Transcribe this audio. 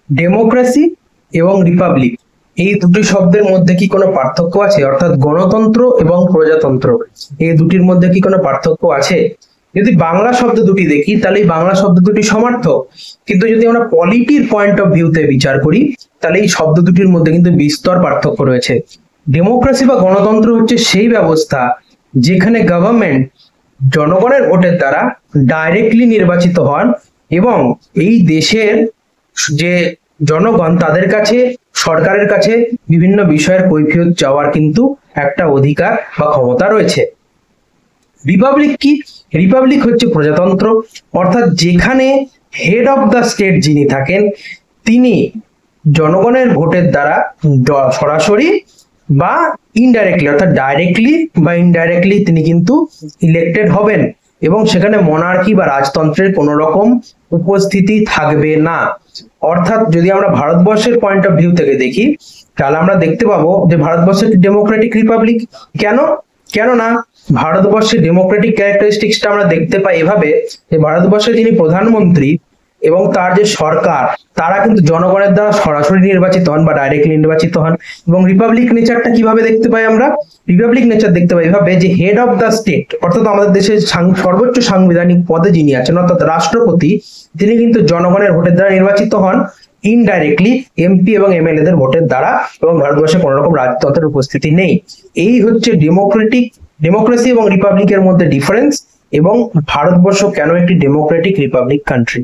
Democracy এবং Republic এই দুটি শব্দের মধ্যে কি কোনো পার্থক্য আছে? অর্থাৎ গণতন্ত্র এবং প্রজাতন্ত্র এই দুটির মধ্যে কি কোনো পার্থক্য আছে? যদি বাংলা শব্দ দুটি দেখি তাহলে এই বাংলা শব্দ দুটি সমার্থক, কিন্তু যদি আমরা পলিটির পয়েন্ট অফ ভিউতে বিচার করি তাহলে এই শব্দ দুটির মধ্যে কিন্তু বিস্তর পার্থক্য রয়েছে। ডেমোক্রেসি বা গণতন্ত্র হচ্ছে সেই ব্যবস্থা যেখানে গভর্নমেন্ট জনগণের ভোটের দ্বারা ডাইরেক্টলি নির্বাচিত হন এবং এই দেশের যে জনগণ তাদের কাছে সরকারের কাছে বিভিন্ন বিষয়ের কৈফিয়ত চাওয়ার কিন্তু একটা অধিকার বা ক্ষমতা রয়েছে। রিপাবলিক কি? রিপাবলিক হচ্ছে প্রজাতন্ত্র, অর্থাৎ যেখানে হেড অফ দ্য স্টেট যিনি থাকেন তিনি জনগণের ভোটের দ্বারা সরাসরি বা ইনডাইরেক্টলি অর্থাৎ ডাইরেক্টলি বা ইনডাইরেক্টলি তিনি কিন্তু ইলেক্টেড হবেন এবং সেখানে মনার্কি বা রাজতন্ত্রের কোনো রকম উপস্থিতি থাকবে না। অর্থাৎ যদি আমরা ভারতবর্ষের পয়েন্ট অফ ভিউ থেকে দেখি তাহলে আমরা দেখতে পাবো যে ভারতবর্ষ একটি ডেমোক্রেটিক রিপাবলিক। কেননা ভারতবর্ষের ডেমোক্রেটিক ক্যারেক্টারিস্টিক্সটা আমরা দেখতে পাই এভাবে যে ভারতবর্ষের যিনি প্রধানমন্ত্রী এবং তার যে সরকার তারা কিন্তু জনগণের দ্বারা সরাসরি নির্বাচিত হন বা ডাইরেক্টলি নির্বাচিত হন। এবং রিপাবলিক নেচারটা কিভাবে দেখতে পাই আমরা? রিপাবলিক নেচার দেখতে পাই এভাবে যে হেড অফ দ্য স্টেট অর্থাৎ আমাদের দেশের সর্বোচ্চ সাংবিধানিক পদে যিনি আছেন অর্থাৎ রাষ্ট্রপতি, তিনি কিন্তু জনগণের ভোটের দ্বারা নির্বাচিত হন ইনডাইরেক্টলি এমপি এবং এমএলএ দের ভোটের দ্বারা, এবং ভারতবর্ষে কোনো রকম রাজতন্ত্রের উপস্থিতি নেই। এই হচ্ছে ডেমোক্রেসি এবং রিপাবলিকের মধ্যে ডিফারেন্স এবং ভারতবর্ষ কেন একটি ডেমোক্রেটিক রিপাবলিক কান্ট্রি।